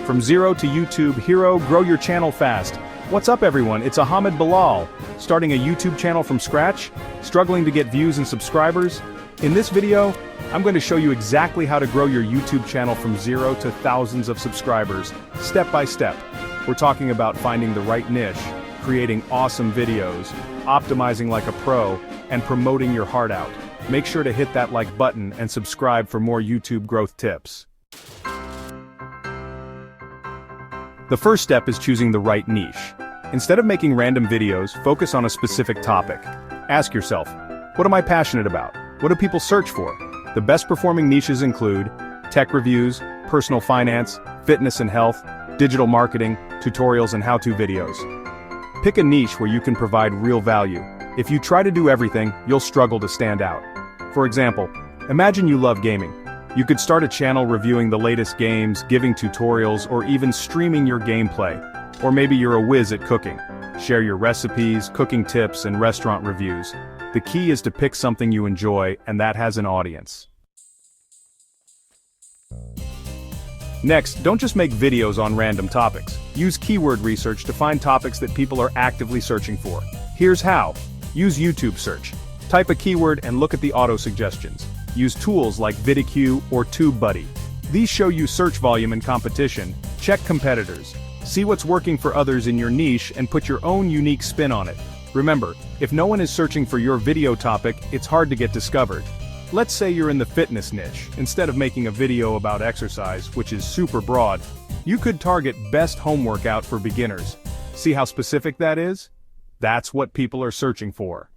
From zero to YouTube hero, grow your channel fast. What's up everyone, it's Ahmed Bilal. Starting a YouTube channel from scratch? Struggling to get views and subscribers? In this video, I'm going to show you exactly how to grow your YouTube channel from zero to thousands of subscribers, step by step. We're talking about finding the right niche, creating awesome videos, optimizing like a pro, and promoting your heart out. Make sure to hit that like button and subscribe for more YouTube growth tips. The first step is choosing the right niche. Instead of making random videos, focus on a specific topic. Ask yourself, what am I passionate about? What do people search for? The best performing niches include tech reviews, personal finance, fitness and health, digital marketing, tutorials and how-to videos. Pick a niche where you can provide real value. If you try to do everything, you'll struggle to stand out. For example, imagine you love gaming. You could start a channel reviewing the latest games, giving tutorials, or even streaming your gameplay. Or maybe you're a whiz at cooking. Share your recipes, cooking tips, and restaurant reviews. The key is to pick something you enjoy and that has an audience. Next, don't just make videos on random topics. Use keyword research to find topics that people are actively searching for. Here's how. Use YouTube search. Type a keyword and look at the auto-suggestions. Use tools like VidIQ or TubeBuddy. These show you search volume and competition. Check competitors. See what's working for others in your niche and put your own unique spin on it. Remember, if no one is searching for your video topic, it's hard to get discovered. Let's say you're in the fitness niche. Instead of making a video about exercise, which is super broad, you could target best home workout for beginners. See how specific that is? That's what people are searching for.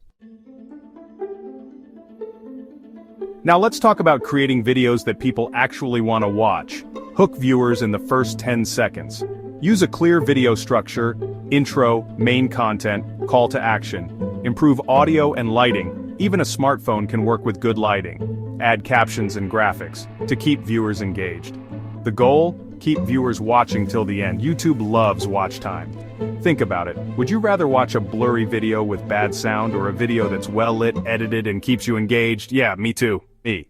Now let's talk about creating videos that people actually want to watch. Hook viewers in the first 10 seconds. Use a clear video structure, intro, main content, call to action. Improve audio and lighting. Even a smartphone can work with good lighting. Add captions and graphics to keep viewers engaged. The goal? Keep viewers watching till the end. YouTube loves watch time. Think about it. Would you rather watch a blurry video with bad sound or a video that's well lit, edited, and keeps you engaged? Yeah, me too. Me.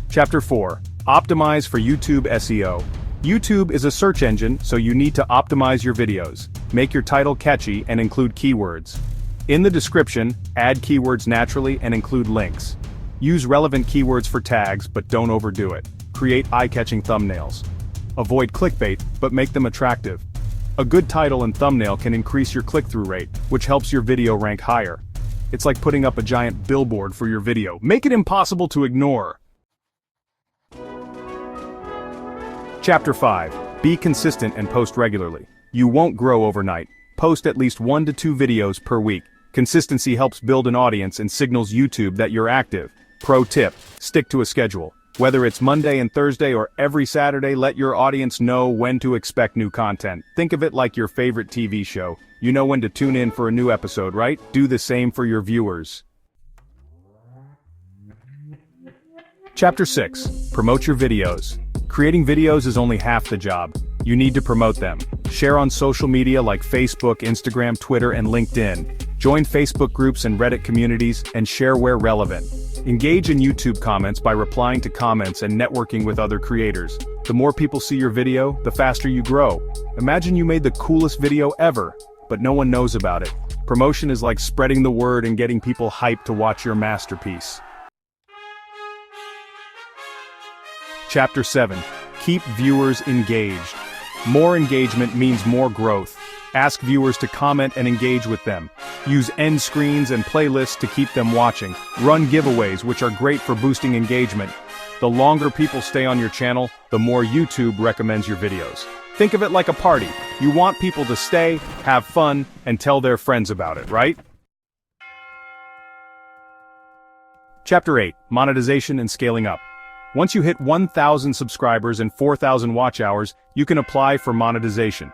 Chapter 4. Optimize for YouTube SEO. YouTube is a search engine, so you need to optimize your videos. Make your title catchy and include keywords. In the description, add keywords naturally and include links. Use relevant keywords for tags, but don't overdo it. Create eye-catching thumbnails. Avoid clickbait, but make them attractive. A good title and thumbnail can increase your click-through rate, which helps your video rank higher. It's like putting up a giant billboard for your video. Make it impossible to ignore. Chapter 5. Be consistent and post regularly. You won't grow overnight. Post at least 1 to 2 videos per week. Consistency helps build an audience and signals YouTube that you're active. Pro tip: stick to a schedule. Whether it's Monday and Thursday or every Saturday, let your audience know when to expect new content. Think of it like your favorite TV show. You know when to tune in for a new episode, right? Do the same for your viewers. Chapter 6. Promote your videos. Creating videos is only half the job. You need to promote them. Share on social media like Facebook, Instagram, Twitter, and LinkedIn. Join Facebook groups and Reddit communities, and share where relevant. Engage in YouTube comments by replying to comments and networking with other creators. The more people see your video, the faster you grow. Imagine you made the coolest video ever, but no one knows about it. Promotion is like spreading the word and getting people hyped to watch your masterpiece. Chapter 7. Keep viewers engaged. More engagement means more growth. Ask viewers to comment and engage with them. Use end screens and playlists to keep them watching. Run giveaways, which are great for boosting engagement. The longer people stay on your channel, the more YouTube recommends your videos. Think of it like a party. You want people to stay, have fun, and tell their friends about it, right? Chapter 8. Monetization and scaling up. Once you hit 1,000 subscribers and 4,000 watch hours, you can apply for monetization.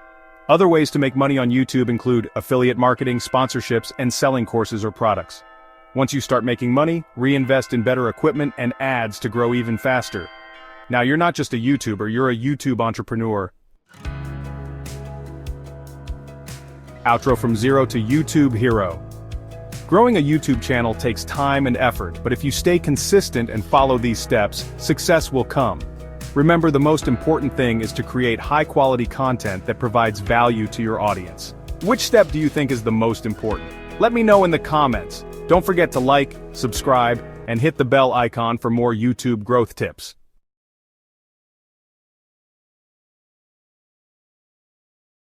Other ways to make money on YouTube include affiliate marketing, sponsorships, and selling courses or products. Once you start making money, reinvest in better equipment and ads to grow even faster. Now you're not just a YouTuber, you're a YouTube entrepreneur. Outro: from zero to YouTube hero. Growing a YouTube channel takes time and effort, but if you stay consistent and follow these steps, success will come. Remember, the most important thing is to create high-quality content that provides value to your audience. Which step do you think is the most important? Let me know in the comments. Don't forget to like, subscribe, and hit the bell icon for more YouTube growth tips.